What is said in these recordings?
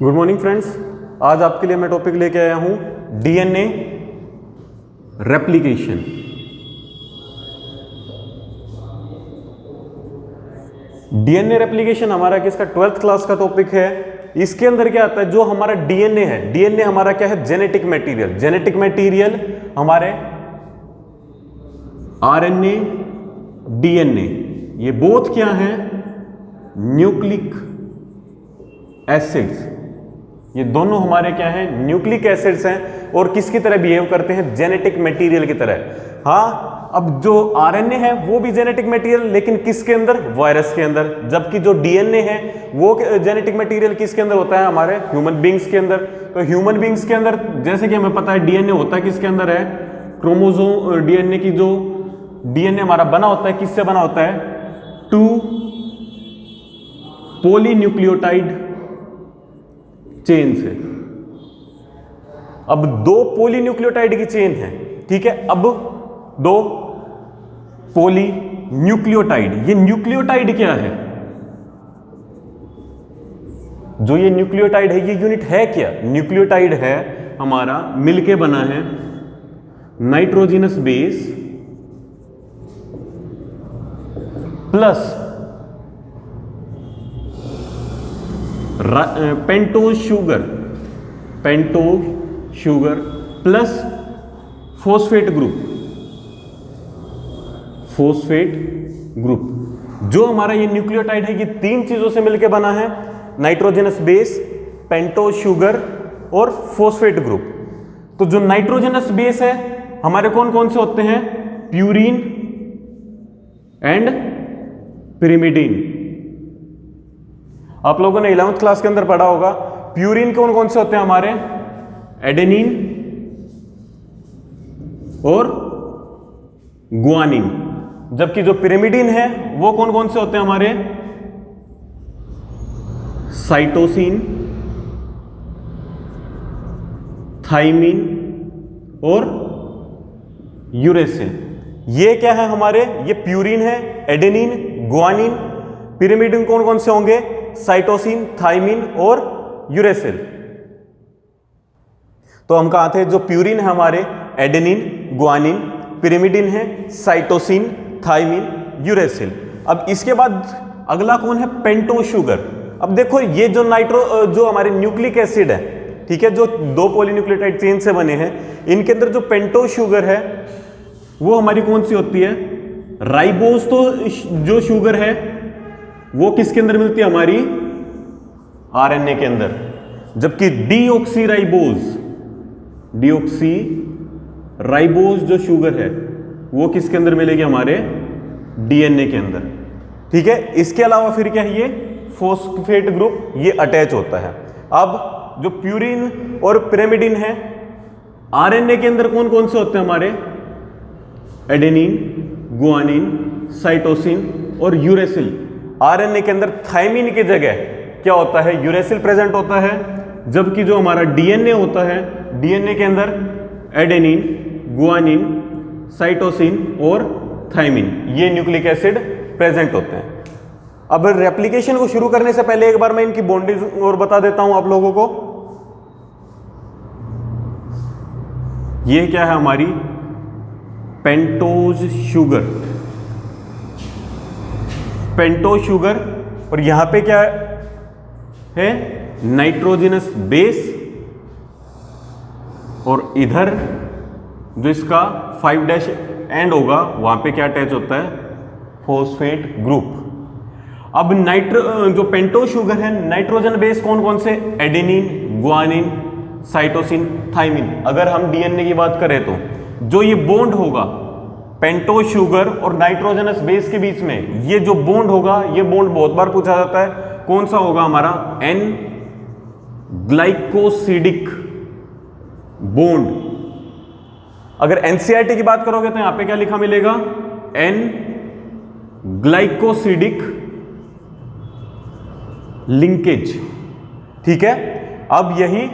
Good morning friends, आज आपके लिए मैं टॉपिक लेके आया हूं डीएनए रेप्लिकेशन। डीएनए रेप्लिकेशन हमारा किसका 12th क्लास का टॉपिक है। इसके अंदर क्या आता है, जो हमारा डीएनए है, डीएनए हमारा क्या है, जेनेटिक मटेरियल। जेनेटिक मटेरियल हमारे आरएनए डीएनए, ये बोथ क्या है, न्यूक्लिक एसिड्स। ये दोनों हमारे क्या हैं, न्यूक्लिक एसिड्स हैं और किसकी तरह बिहेव करते हैं, जेनेटिक मटेरियल की तरह। हाँ, अब जो आरएनए है वो भी जेनेटिक मटेरियल, लेकिन किसके अंदर, वायरस के अंदर। जबकि जो डीएनए है वो जेनेटिक मटेरियल किसके अंदर होता है, हमारे ह्यूमन बींग्स के अंदर। तो ह्यूमन बींग्स के अंदर जैसे कि हमें पता है डीएनए होता है किसके अंदर है, क्रोमोसोम। डीएनए की जो डीएनए हमारा बना होता है किससे बना होता है, 2 पॉलीन्यूक्लियोटाइड चेन से। अब 2 पॉलीन्यूक्लियोटाइड की चेन है, ठीक है। अब 2 पॉलीन्यूक्लियोटाइड, ये न्यूक्लियोटाइड क्या है, जो ये न्यूक्लियोटाइड है ये यूनिट है क्या, न्यूक्लियोटाइड है हमारा मिलके बना है nitrogenous base plus pentose sugar plus phosphate group. जो हमारा ये न्यूक्लियोटाइड है ये 3 चीजों से मिलकर बना है, नाइट्रोजनस बेस, पेंटोज शुगर और फॉस्फेट ग्रुप। तो जो नाइट्रोजनस बेस है हमारे कौन कौन से होते हैं, प्यूरीन एंड पिरिमिडीन। आप लोगों ने 11th क्लास के अंदर पढ़ा होगा, प्यूरीन कौन कौन से होते हैं हमारे, एडेनिन और गुआनिन। जबकि जो पिरिमिडीन है वो कौन कौन से होते हैं हमारे, साइटोसिन, थाइमिन और यूरेसिल। ये क्या है हमारे, ये प्यूरीन है, एडेनिन, गुआनिन। पिरिमिडीन कौन कौन से होंगे, साइटोसिन, थाइमिन और यूरेसिल। तो हम कहा थे जो प्यूरीन है हमारे, एडेनिन, गुआनिन, पिरिमिडीन है, साइटोसिन, थाइमिन, यूरेसिल। अब इसके बाद अगला कौन है, पेंटोज शुगर। अब देखो ये जो जो हमारे न्यूक्लिक एसिड है, ठीक है, जो 2 पॉलीन्यूक्लियोटाइड चेन से बने हैं, इनके अंदर जो पेंटोज शुगर है वो हमारी कौन सी होती है, राइबोज। तो जो शुगर है वो किसके अंदर मिलती है, हमारी आरएनए के अंदर। जबकि डीऑक्सीराइबोज जो शुगर है वो किसके अंदर मिलेगी, हमारे डीएनए के अंदर, ठीक है। इसके अलावा फिर क्या है, ये फॉस्फेट ग्रुप, ये अटैच होता है। अब जो प्यूरीन और पिरिमिडीन है, आरएनए के अंदर कौन कौन से होते हैं हमारे, एडेनिन, गुआनिन, साइटोसिन और यूरेसिल। आरएनए के अंदर थाइमिन की जगह क्या होता है, यूरेसिल प्रेजेंट होता है। जबकि जो हमारा डीएनए होता है, डीएनए के अंदर एडेनिन, गुआनिन, साइटोसिन और थाइमिन, ये न्यूक्लिक एसिड प्रेजेंट होते हैं। अब रेप्लिकेशन को शुरू करने से पहले एक बार मैं इनकी बॉन्डिंग और बता देता हूं आप लोगों को। ये क्या है हमारी, पेंटोज शुगर, और यहां पे क्या है, नाइट्रोजनस बेस, और इधर जो इसका 5' एंड होगा वहां पे क्या अटैच होता है, फॉस्फेट ग्रुप। अब जो पेंटोज शुगर है, नाइट्रोजन बेस कौन कौन से, एडेनिन, गुआनिन, साइटोसिन, थाइमिन। अगर हम डीएनए की बात करें तो जो ये बॉन्ड होगा पेंटोज शुगर और नाइट्रोजनस बेस के बीच में, ये जो बॉन्ड होगा, ये बॉन्ड बहुत बार पूछा जाता है, कौन सा होगा हमारा, एन ग्लाइकोसिडिक बॉन्ड। अगर एनसीईआरटी की बात करोगे तो यहां पे क्या लिखा मिलेगा, एन ग्लाइकोसिडिक लिंकेज, ठीक है। अब यही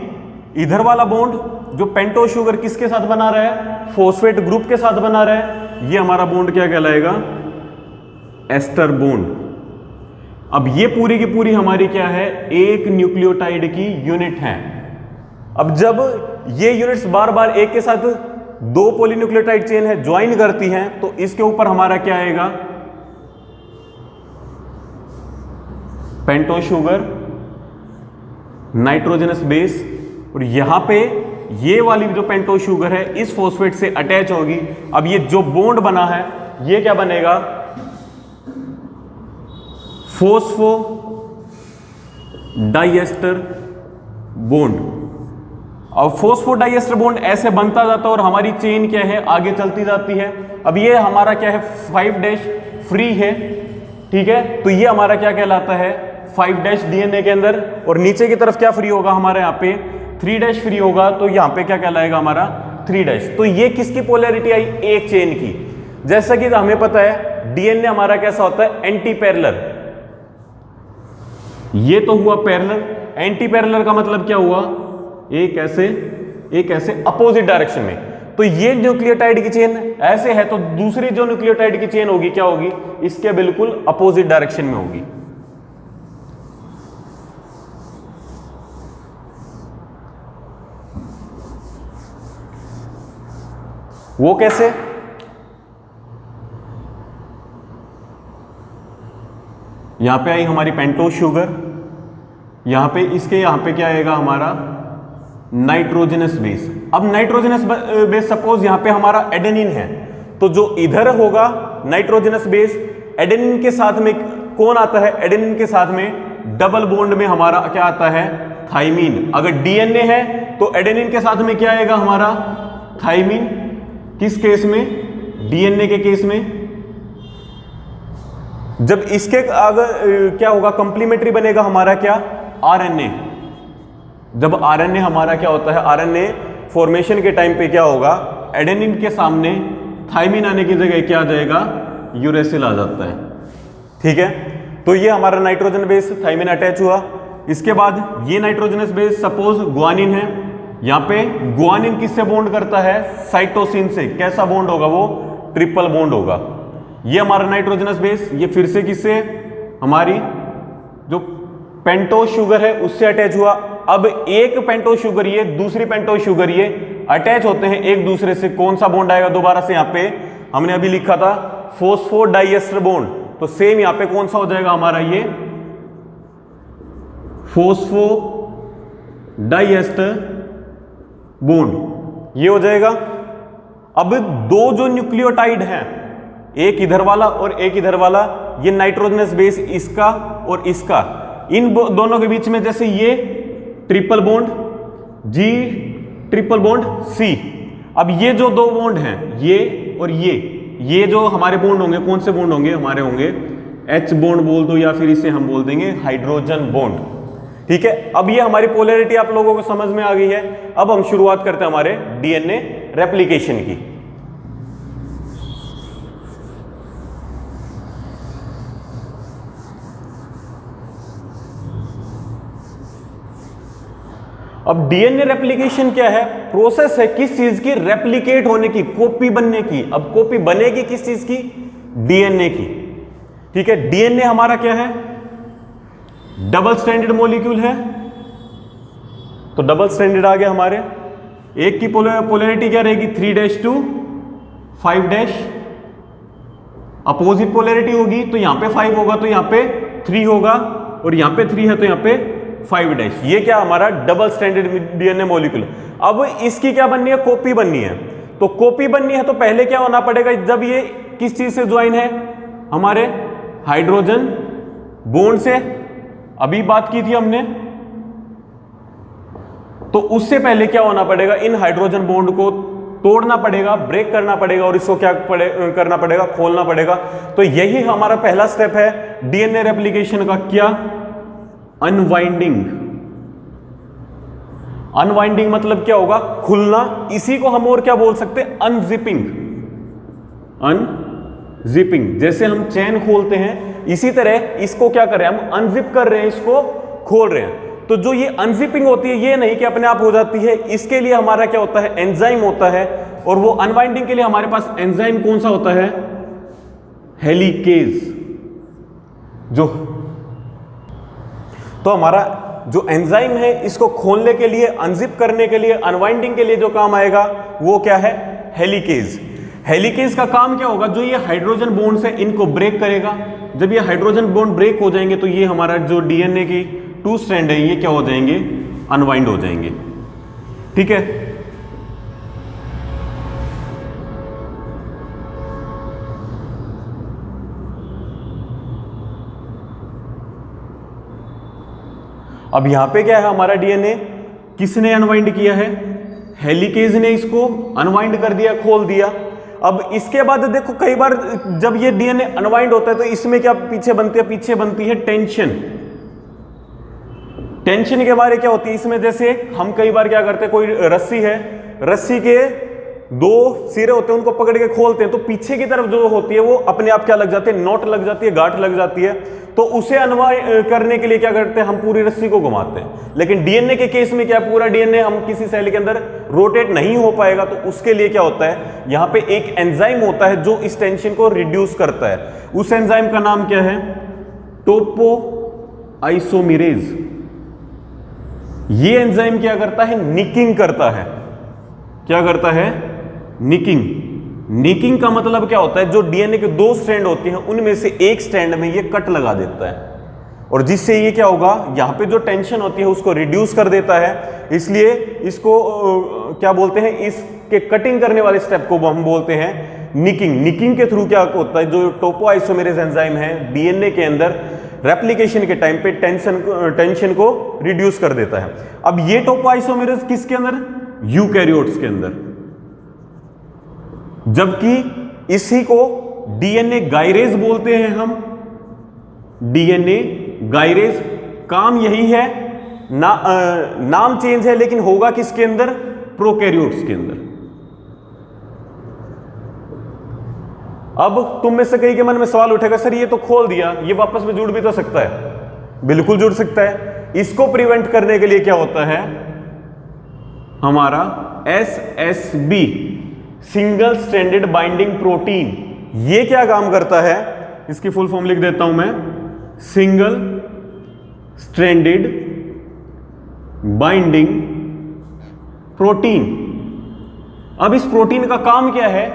इधर वाला बॉन्ड जो पेंटोज शुगर किसके साथ बना रहा है, फॉस्फेट ग्रुप के साथ बना रहा है, ये हमारा बॉन्ड क्या कहलाएगा, एस्टर बॉन्ड। अब ये पूरी की पूरी हमारी क्या है, एक न्यूक्लियोटाइड की यूनिट है। अब जब ये यूनिट्स बार बार एक के साथ दो पॉलीन्यूक्लियोटाइड चेन है ज्वाइन करती हैं, तो इसके ऊपर हमारा क्या आएगा, पेंटोस शुगर, नाइट्रोजनस बेस, और यहां पे ये वाली जो पेंटोस शुगर है इस फॉस्फेट से अटैच होगी। अब ये जो बॉन्ड बना है ये क्या बनेगा, फोस्फो डाइएस्टर बॉन्ड। अब फोस्फो डाइएस्टर बॉन्ड ऐसे बनता जाता है और हमारी चेन क्या है, आगे चलती जाती है। अब ये हमारा क्या है, 5' फ्री है, ठीक है, तो ये हमारा क्या कहलाता है, 5' डीएनए के अंदर, और नीचे की तरफ क्या फ्री होगा हमारे यहाँ पे, 3' फ्री होगा, तो यहाँ पे क्या कहलाएगा हमारा 3'। तो ये किसकी पोलैरिटी आई, एक चेन की। जैसा कि हमें पता है डीएनए हमारा कैसा होता है, एंटी पैरेलल। ये तो हुआ पैरेलल, एंटी पैरेलल का मतलब क्या हुआ, एक ऐसे अपोजिट डायरेक्शन में। तो ये न्यूक्लियोटाइड की चेन ऐसे है, तो दूसरी जो न्यूक्लियोटाइड की चेन होगी क्या होगी, इसके बिल्कुल अपोजिट डायरेक्शन में होगी। वो कैसे, यहां पे आई हमारी पेंटोस शुगर, यहां पे इसके यहां पे क्या आएगा हमारा नाइट्रोजनस बेस। अब नाइट्रोजनस बेस सपोज यहां पे हमारा एडेनिन है, तो जो इधर होगा नाइट्रोजनस बेस, एडेनिन के साथ में कौन आता है, एडेनिन के साथ में डबल बॉन्ड में हमारा क्या आता है, थाइमीन। अगर डीएनए है तो एडेनिन के साथ में क्या आएगा हमारा थाइमीन। किस केस में, डीएनए के केस में। जब इसके अगर क्या होगा, कंप्लीमेंट्री बनेगा हमारा क्या, आरएनए। जब आरएनए हमारा क्या होता है, आरएनए फॉर्मेशन के टाइम पे क्या होगा, एडेनिन के सामने थाइमीन आने की जगह क्या आ जाएगा, यूरेसिल आ जाता है, ठीक है। तो ये हमारा नाइट्रोजन बेस थाइमीन अटैच हुआ। इसके बाद ये नाइट्रोजनस बेस सपोज गुआनिन है, यहां पे गुआनिन किससे बॉन्ड करता है, साइटोसिन से। कैसा बॉन्ड होगा वो, ट्रिपल बॉन्ड होगा। ये हमारा नाइट्रोजनस बेस, ये फिर से किससे, हमारी जो पेंटोस शुगर है उससे अटैच हुआ। अब एक पेंटोस शुगर ये, दूसरी पेंटोस शुगर ये अटैच होते हैं एक दूसरे से। कौन सा बॉन्ड आएगा दोबारा से, यहां पे हमने अभी लिखा था फोस्फोडाइएस्टर बॉन्ड, तो सेम यहां पे कौन सा हो जाएगा हमारा, ये फोस्फोडाइएस्टर बॉन्ड, ये हो जाएगा। अब दो जो न्यूक्लियोटाइड हैं, एक इधर वाला और एक इधर वाला, ये नाइट्रोजनस बेस इसका और इसका, इन दोनों के बीच में जैसे ये ट्रिपल बॉन्ड जी, ट्रिपल बॉन्ड सी। अब ये जो दो बॉन्ड हैं, ये और ये जो हमारे बॉन्ड होंगे, कौन से बॉन्ड होंगे हमारे, होंगे एच बॉन्ड बोल दो या फिर इसे हम बोल देंगे हाइड्रोजन बॉन्ड, ठीक है। अब ये हमारी पोलैरिटी आप लोगों को समझ में आ गई है। अब हम शुरुआत करते हैं हमारे डीएनए रेप्लिकेशन की। अब डीएनए रेप्लिकेशन क्या है, प्रोसेस है किस चीज की, रेप्लिकेट होने की, कॉपी बनने की। अब कॉपी बनेगी किस चीज की, डीएनए की, ठीक है। डीएनए हमारा क्या है, डबल स्ट्रैंडेड मॉलिक्यूल है, तो डबल स्ट्रैंडेड आ गया हमारे। एक की पोलैरिटी क्या रहेगी, 3' to 5', अपोजिट पोलैरिटी होगी, तो यहां पे 5 होगा तो यहां पे 3 होगा, और यहां पे 3 है तो यहां पे 5'। ये क्या हमारा डबल स्ट्रैंडेड डीएनए मॉलिक्यूल। अब इसकी क्या बननी है, कॉपी बननी है। तो कॉपी बननी है तो पहले क्या होना पड़ेगा, जब ये किस चीज से ज्वाइन है, हमारे हाइड्रोजन बॉन्ड से, अभी बात की थी हमने, तो उससे पहले क्या होना पड़ेगा, इन हाइड्रोजन बॉन्ड को तोड़ना पड़ेगा, ब्रेक करना पड़ेगा, और इसको क्या करना पड़ेगा, खोलना पड़ेगा। तो यही हमारा पहला स्टेप है डीएनए रेप्लिकेशन का, क्या, अनवाइंडिंग। अनवाइंडिंग मतलब क्या होगा, खुलना। इसी को हम और क्या बोल सकते हैं, अनजिपिंग। अनजिपिंग, जैसे हम चेन खोलते हैं, इसी तरह इसको क्या कर रहे हैं, हम अनजिप कर रहे हैं, इसको खोल रहे हैं। तो जो ये अनजिपिंग होती है, ये नहीं कि अपने आप हो जाती है, इसके लिए हमारा क्या होता है, एंजाइम होता है। और वो अनवाइंडिंग के लिए हमारे पास एंजाइम कौन सा होता है, हेलिकेज। जो तो हमारा जो एंजाइम है इसको खोलने के लिए, अनजिप करने के लिए, अनवाइंडिंग के लिए जो काम आएगा वो क्या है? हेलिकेज। हेलिकेज का काम क्या होगा? जो ये हाइड्रोजन बॉन्ड्स है इनको ब्रेक करेगा। जब ये हाइड्रोजन बॉन्ड ब्रेक हो जाएंगे तो ये हमारा जो डीएनए की 2 स्ट्रैंड है ये क्या हो जाएंगे? अनवाइंड हो जाएंगे। ठीक है, अब यहां पे क्या है? हमारा डीएनए किसने अनवाइंड किया है? हेलिकेज ने इसको अनवाइंड कर दिया, खोल दिया। अब इसके बाद देखो कई बार जब ये डीएनए अनवाइंड होता है तो इसमें क्या पीछे बनती है? पीछे बनती है टेंशन। टेंशन के बारे क्या होती है इसमें? जैसे हम कई बार क्या करते हैं, कोई रस्सी है, रस्सी के 2 सिरे होते हैं, उनको पकड़ के खोलते हैं तो पीछे की तरफ जो होती है वो अपने आप क्या लग जाती है? नॉट लग जाती है, गांठ लग जाती है। तो उसे अनवाइंड करने के लिए क्या करते हैं? हम पूरी रस्सी को घुमाते हैं। लेकिन डीएनए के केस में क्या, पूरा डीएनए हम किसी सेल के अंदर रोटेट नहीं हो पाएगा, तो उसके लिए क्या होता है? यहां पे एक एंजाइम होता है जो इस टेंशन को रिड्यूस करता है। उस एंजाइम का नाम क्या है? टोपो आइसोमेरेज। ये एंजाइम क्या करता है? निकिंग करता है। क्या करता है? निकिंग। निकिंग का मतलब क्या होता है? जो डीएनए के 2 स्ट्रैंड होते हैं उनमें से एक स्ट्रैंड में ये कट लगा देता है, और जिससे ये क्या होगा? यहां पे जो टेंशन होती है उसको रिड्यूस कर देता है। इसलिए इसको क्या बोलते हैं? इसके कटिंग करने वाले स्टेप को हम बोलते हैं निकिंग। निकिंग के थ्रू क्या होता है? जो टोपो आइसोमेरेज एंजाइम है डीएनए के अंदर रेप्लिकेशन के टाइम पे टेंशन को रिड्यूस कर देता है। अब ये टोपो आइसोमेरेज किसके अंदर? यूकैरियोट्स के अंदर। जबकि इसी को डीएनए गायरेज बोलते हैं हम। DNA gyrase. काम यही है, नाम चेंज है लेकिन होगा किसके अंदर? प्रोकैरियोट्स के अंदर। अब तुम में से कई के मन में सवाल उठेगा, सर ये तो खोल दिया, ये वापस में जुड़ भी तो सकता है। बिल्कुल जुड़ सकता है। इसको प्रिवेंट करने के लिए क्या होता है? हमारा SSB, single stranded binding protein. ये क्या काम करता है? इसकी फुल फॉर्म लिख देता हूं मैं, सिंगल स्ट्रैंडेड बाइंडिंग प्रोटीन। अब इस प्रोटीन का काम क्या है?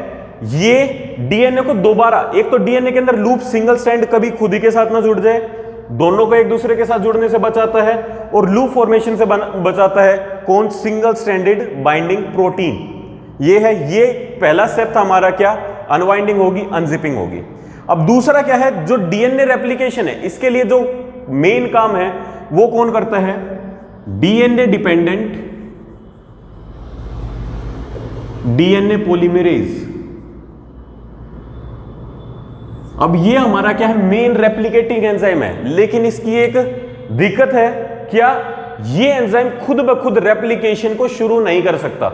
ये डीएनए को दोबारा, एक तो डीएनए के अंदर लूप सिंगल स्ट्रैंड कभी खुद ही के साथ ना जुड़ जाए, दोनों को एक दूसरे के साथ जुड़ने से बचाता है, और लूप फॉर्मेशन से बचाता है। कौन? Single stranded binding protein. ये है, ये पहला स्टेप था हमारा। क्या? अनवाइंडिंग होगी, अनजिपिंग होगी। अब दूसरा क्या है? जो डीएनए रेप्लिकेशन है इसके लिए जो मेन काम है वो कौन करता है? DNA dependent DNA polymerase. अब ये हमारा क्या है? मेन रेप्लिकेटिंग एंजाइम है, लेकिन इसकी एक दिक्कत है। क्या? ये एंजाइम खुद ब खुद रेप्लिकेशन को शुरू नहीं कर सकता।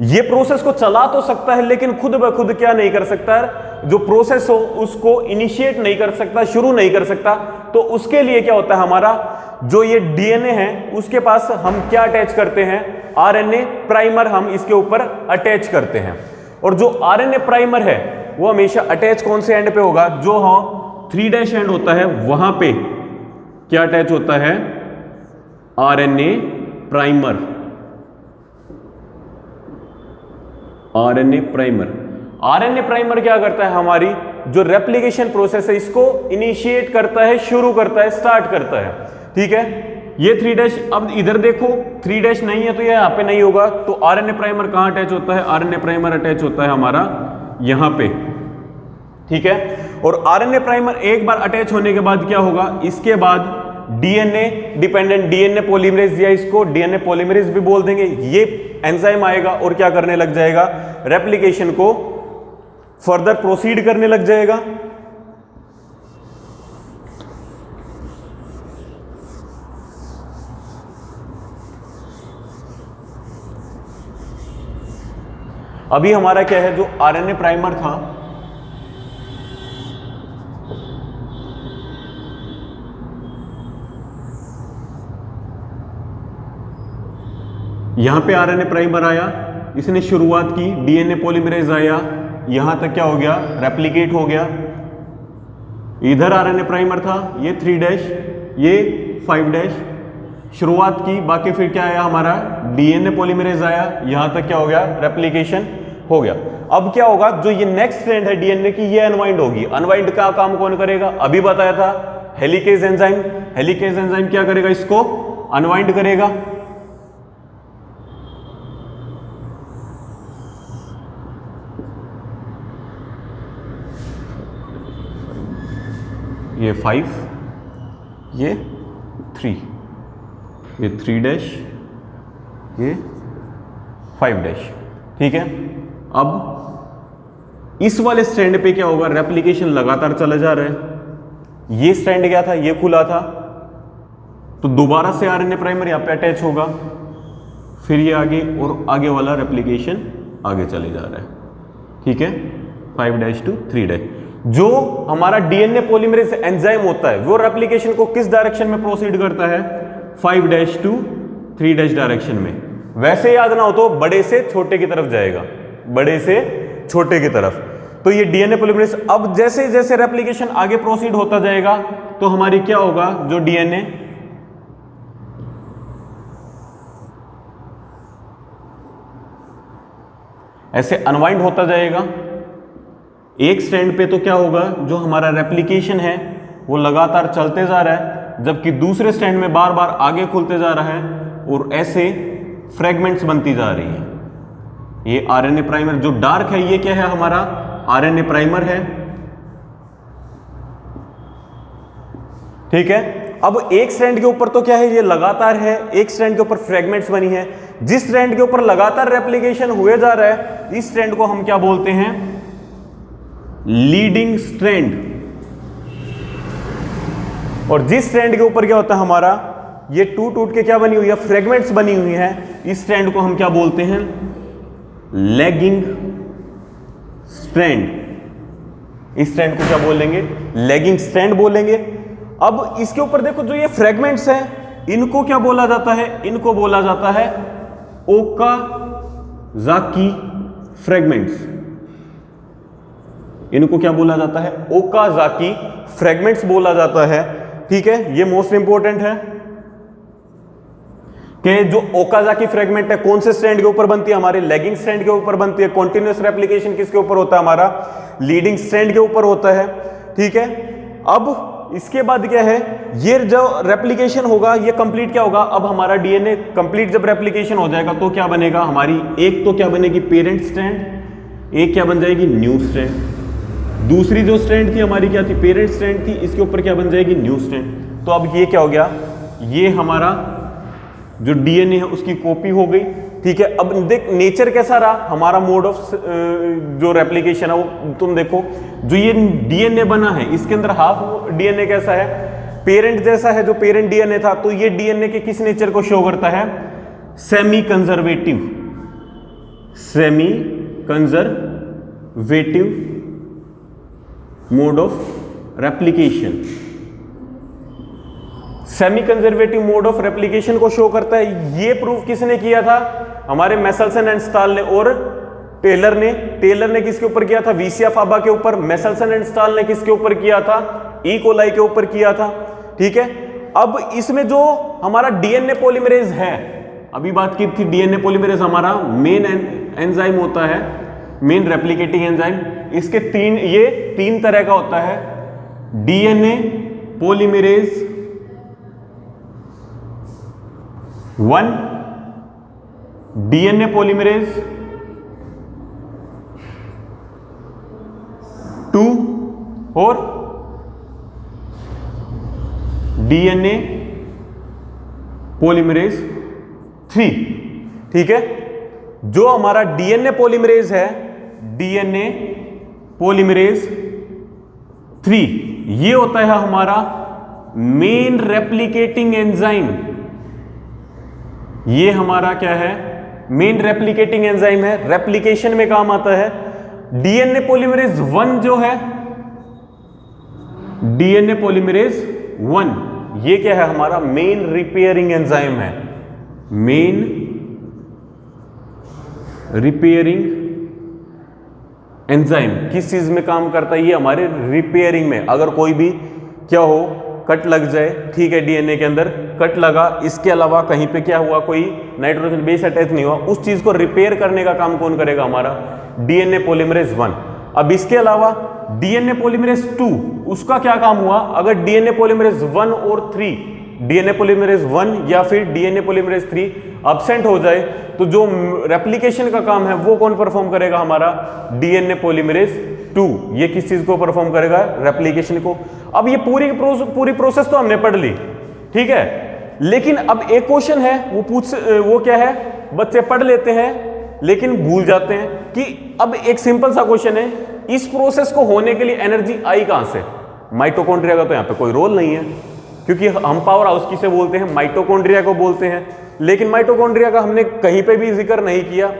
ये प्रोसेस को चला तो सकता है लेकिन खुद ब खुद क्या नहीं कर सकता? जो प्रोसेस हो उसको इनिशिएट नहीं कर सकता, शुरू नहीं कर सकता। तो उसके लिए क्या होता है? हमारा जो ये डीएनए है उसके पास हम क्या अटैच करते हैं? आरएनए प्राइमर हम इसके ऊपर अटैच करते हैं। और जो आरएनए प्राइमर है वो हमेशा अटैच कौन से एंड पे होगा? जो हाँ 3' एंड होता है वहां पे क्या अटैच होता है? RNA primer. RNA primer. RNA primer क्या करता है? हमारी जो रेप्लिकेशन प्रोसेस है इसको इनिशिएट करता है, शुरू करता है, स्टार्ट करता है। ठीक है, ये 3'। अब इधर देखो 3' नहीं है तो ये यहां पे नहीं होगा। तो आरएनए प्राइमर कहां अटैच होता है? आरएनए प्राइमर अटैच होता है हमारा यहां पे। ठीक है, और आरएनए प्राइमर एक बार अटैच होने के बाद क्या होगा? इसके बाद डीएनए डिपेंडेंट डीएनए पॉलीमरेज, या इसको डीएनए पॉलीमरेज भी बोल देंगे, ये एंजाइम आएगा और क्या करने लग जाएगा? रेप्लिकेशन को फर्दर प्रोसीड करने लग जाएगा। अभी हमारा क्या है? जो आरएनए प्राइमर था यहां पे आरएनए प्राइमर आया, इसने शुरुआत की, डीएनए पॉलीमरेज आया, यहां तक क्या हो गया? रेप्लिकेट हो गया। इधर आरएनए प्राइमर था, ये 3', ये 5 डैश शुरुआत की, बाकी फिर क्या आया हमारा डीएनए पॉलीमरेज आया, यहां तक क्या हो गया रेप्लिकेशन हो गया। अब क्या होगा, जो ये नेक्स्ट स्ट्रैंड है डीएनए की ये अनवाइंड होगी। अनवाइंड का काम कौन करेगा, अभी बताया था हेलिकेज एंजाइम। हेलिकेज एंजाइम क्या करेगा, इसको अनवाइंड करेगा। ये 5, ये 3, ये 3 डैश, ये 5 डैश, ठीक है। अब इस वाले स्ट्रैंड पे क्या होगा, रेप्लिकेशन लगातार चला जा रहा है। ये स्ट्रैंड क्या था, ये खुला था, तो दोबारा से आरएनए प्राइमर यहां पे अटैच होगा, फिर ये आगे और आगे वाला रेप्लिकेशन आगे चले जा रहा है, ठीक है। 5 डैश टू 3 डैश। जो हमारा डीएनए पॉलीमरेज एंजाइम होता है वो रेप्लिकेशन को किस डायरेक्शन में प्रोसीड करता है, 5 डैश टू 3 डैश डायरेक्शन में। वैसे याद ना हो तो बड़े से छोटे की तरफ जाएगा, बड़े से छोटे की तरफ। तो ये डीएनए पॉलीमरेज अब जैसे जैसे रेप्लिकेशन आगे प्रोसीड होता जाएगा तो हमारी क्या होगा, जो डीएनए ऐसे अनवाइंड होता जाएगा। एक स्ट्रैंड पे तो क्या होगा, जो हमारा रेप्लिकेशन है वो लगातार चलते जा रहा है, जबकि दूसरे स्ट्रैंड में बार बार आगे खुलते जा रहा है और ऐसे फ्रेगमेंट्स बनती जा रही है। ये आरएनए प्राइमर जो डार्क है ये क्या है, हमारा आरएनए प्राइमर है, ठीक है। अब एक स्ट्रैंड के ऊपर तो क्या है, ये लगातार है, एक स्ट्रैंड के ऊपर फ्रेगमेंट्स बनी है। जिस स्ट्रैंड के ऊपर लगातार रेप्लिकेशन हुए जा रहा है, इस स्ट्रैंड को हम क्या बोलते हैं, लीडिंग स्ट्रैंड। और जिस स्ट्रैंड के ऊपर क्या होता है हमारा, ये टूट के क्या बनी हुई है, फ्रेगमेंट्स बनी हुई है, इस स्ट्रैंड को हम क्या बोलते हैं, लैगिंग स्ट्रैंड। इस स्ट्रैंड को क्या बोलेंगे, लैगिंग स्ट्रैंड बोलेंगे। अब इसके ऊपर देखो जो ये फ्रेगमेंट्स हैं, इनको क्या बोला जाता है, इनको बोला जाता है ओकाज़ाकी फ्रेगमेंट्स। इनको क्या बोला जाता है, ओकाज़ाकी फ्रेगमेंट्स बोला जाता है, ठीक है। ये मोस्ट इंपॉर्टेंट है कि जो ओकाज़ाकी फ्रेगमेंट है कौन से स्ट्रैंड के ऊपर बनती है, हमारे लैगिंग स्ट्रैंड के ऊपर बनती है। कॉन्टिन्यूअस रेप्लिकेशन किसके ऊपर होता है, हमारा लीडिंग स्ट्रैंड के ऊपर होता है, ठीक है। अब इसके बाद क्या है, ये जो रेप्लिकेशन होगा ये कंप्लीट क्या होगा, अब हमारा डीएनए कंप्लीट जब रेप्लिकेशन हो जाएगा तो क्या बनेगा, हमारी एक तो क्या बनेगी पेरेंट स्ट्रैंड, एक क्या बन जाएगी न्यू स्ट्रैंड। दूसरी जो स्ट्रैंड थी हमारी क्या थी, पेरेंट स्ट्रैंड थी, इसके ऊपर क्या बन जाएगी, न्यू स्ट्रैंड। तो अब ये क्या हो गया, ये हमारा जो डीएनए है उसकी कॉपी हो गई, ठीक है। अब देख नेचर कैसा रहा हमारा, मोड ऑफ जो रेप्लिकेशन है वो तुम देखो, जो ये डीएनए बना है इसके अंदर हाफ डीएनए कैसा है, पेरेंट जैसा है, जो पेरेंट डीएनए था। तो ये डीएनए के किस नेचर को शो करता है, semi conservative, semi conservative mode of replication. Semi conservative mode of replication को शो करता है। ये प्रूफ किसने किया था, हमारे मेसल्सन एंड स्टाल ने और टेलर ने। टेलर ने किसके ऊपर किया था, वीसिया फाबा के ऊपर। मेसल्सन एंड स्टाल ने किसके ऊपर किया था, ई कोलाई के ऊपर किया था, ठीक है। अब इसमें जो हमारा डीएनए पॉलीमरेज है, अभी बात की थी डीएनए पॉलीमरेज हमारा मेन एंजाइम होता है, मेन रेप्लिकेटिंग एंजाइम। इसके तीन तरह का होता है, डीएनए पॉलीमरेज 1, डीएनए पॉलीमरेज 2 और डीएनए पॉलीमरेज 3, ठीक है। जो हमारा डीएनए पॉलीमरेज है, डीएनए पॉलीमरेज 3, ये होता है हमारा मेन रेप्लिकेटिंग एंजाइम। ये हमारा क्या है, मेन रेप्लिकेटिंग एंजाइम है, रेप्लिकेशन में काम आता है। डीएनए पॉलीमरेज 1 जो है, डीएनए पॉलीमरेज 1 ये क्या है, हमारा मेन रिपेयरिंग एंजाइम है, मेन रिपेयरिंग एंजाइम। किस चीज में काम करता है, ये हमारे रिपेयरिंग में। अगर कोई भी क्या हो, कट लग जाए, ठीक है, डीएनए के अंदर कट लगा, इसके अलावा कहीं पे क्या हुआ, कोई नाइट्रोजन बेस अटैच नहीं हुआ, उस चीज को रिपेयर करने का काम कौन करेगा, हमारा डीएनए पॉलीमरेज 1। अब इसके अलावा डीएनए पॉलीमरेज 2, उसका क्या काम हुआ, अगर डीएनए पॉलीमरेज 1 और 3, डीएनए पॉलीमरेज 1 या फिर डीएनए पॉलीमरेज 3 अब्सेंट हो जाए, तो जो रेप्लिकेशन का काम है वो कौन परफॉर्म करेगा, हमारा डीएनए पॉलीमरेज 2। ये किस चीज को परफॉर्म करेगा, रेप्लिकेशन को। अब ये पूरी प्रोसेस तो हमने पढ़ ली, ठीक है, लेकिन अब एक क्वेश्चन है, वो क्या है, बच्चे पढ़ लेते हैं लेकिन भूल जाते हैं कि अब एक सिंपल सा क्वेश्चन है, इस प्रोसेस को होने के लिए एनर्जी आई कहां से, माइटोकॉन्ड्रिया का तो यहां पे कोई रोल नहीं है, क्योंकि हम पावर हाउस किसे बोलते हैं, माइटोकॉन्ड्रिया को बोलते हैं, लेकिन माइटोकॉन्ड्रिया का हमने कहीं पे भी जिक्र नहीं किया।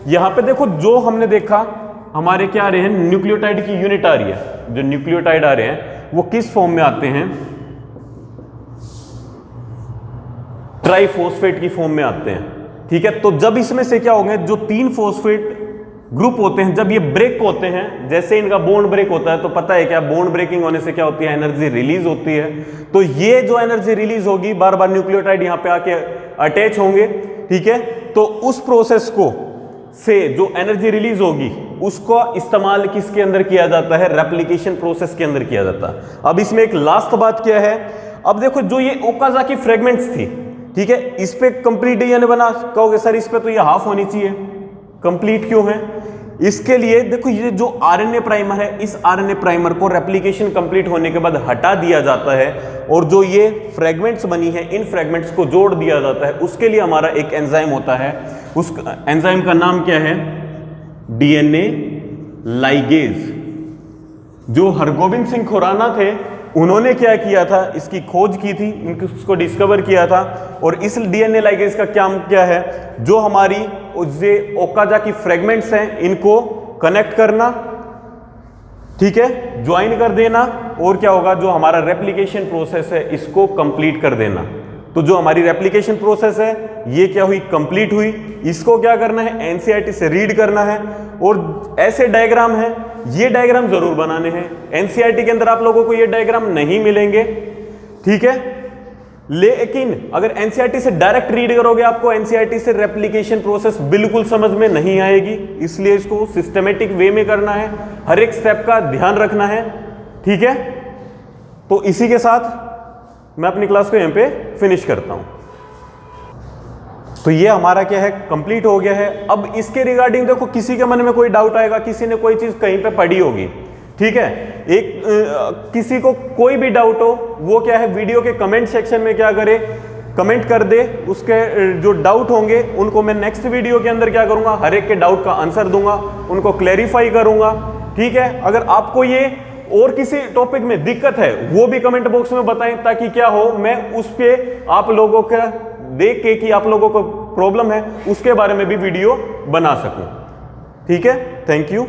यहां पे देखो जो हमने देखा, हमारे क्या आ रहे हैं, न्यूक्लियोटाइड की यूनिट आ रही है, जो न्यूक्लियोटाइड आ रहे हैं वो किस फॉर्म में आते हैं, ट्राइफॉस्फेट की फॉर्म में आते हैं, ठीक है। तो जब इसमें से क्या होंगे, जो 3 फॉस्फेट ग्रुप होते हैं, जब ये ब्रेक होते हैं, जैसे इनका बॉन्ड ब्रेक होता है, तो पता है क्या, बॉन्ड ब्रेकिंग होने से क्या होती है, एनर्जी रिलीज होती है। तो ये जो एनर्जी रिलीज होगी, बार बार न्यूक्लियोटाइड यहां पे आके अटैच होंगे, ठीक है, तो उस प्रोसेस को से जो एनर्जी रिलीज होगी उसको इस्तेमाल किसके अंदर किया जाता है, रेप्लिकेशन प्रोसेस के अंदर किया जाता है। अब इसमें एक लास्ट बात क्या है, अब देखो जो ये ओकाज़ाकी फ्रेगमेंट्स थी, ठीक है, इस पे कंप्लीट डीएनए बना, कहोगे सर इस पे तो ये हाफ होनी चाहिए, कंप्लीट क्यों है, इसके लिए देखो ये जो आरएनए प्राइमर है, इस आरएनए प्राइमर को रेप्लिकेशन कंप्लीट होने के बाद हटा दिया जाता है और जो ये फ्रेगमेंट्स बनी है, इन फ्रेगमेंट्स को जोड़ दिया जाता है। उसके लिए हमारा एक एंजाइम होता है, उस एंजाइम का नाम क्या है, डीएनए लाइगेज। जो हरगोबिंद सिंह खुराना थे, उन्होंने क्या किया था, इसकी खोज की थी, इसको डिस्कवर किया था। और इस डीएनए लाइगेज का क्या है, जो हमारी ओकाज़ाकी फ्रेगमेंट्स हैं इनको कनेक्ट करना, ठीक है, ज्वाइन कर देना, और क्या होगा, जो हमारा रेप्लिकेशन प्रोसेस है इसको कंप्लीट कर देना। तो जो हमारी रेप्लिकेशन प्रोसेस है ये क्या हुई, कंप्लीट हुई। इसको क्या करना है, एनसीईआरटी से रीड करना है, और ऐसे डायग्राम है, ये डायग्राम जरूर बनाने हैं। एनसीईआरटी के अंदर आप लोगों को ये डायग्राम नहीं मिलेंगे, ठीक है, लेकिन अगर एनसीईआरटी से डायरेक्ट रीड करोगे आपको एनसीईआरटी से रेप्लिकेशन प्रोसेस बिल्कुल समझ में नहीं आएगी, इसलिए इसको सिस्टमेटिक वे में करना है, हर एक स्टेप का ध्यान रखना है, ठीक है। तो इसी के साथ मैं अपनी क्लास को यहां पे फिनिश करता हूं। तो ये हमारा क्या है, कंप्लीट हो गया है। अब इसके रिगार्डिंग देखो, किसी के मन में कोई डाउट आएगा, किसी ने कोई चीज कहीं पे पढ़ी होगी, ठीक है, किसी को कोई भी डाउट हो, वो क्या है, वीडियो के कमेंट सेक्शन में क्या करे, कमेंट कर दे। उसके जो डाउट होंगे उनको मैं नेक्स्ट वीडियो के अंदर क्या करूंगा, हर एक के डाउट का आंसर दूंगा, उनको क्लैरिफाई करूंगा, ठीक है। अगर आपको ये और किसी टॉपिक में दिक्कत है वो भी कमेंट बॉक्स में बताएं, ताकि क्या हो, मैं उस पे आप लोगों का देख के कि आप लोगों को प्रॉब्लम है उसके बारे में भी वीडियो बना सकूं, ठीक है। Thank you.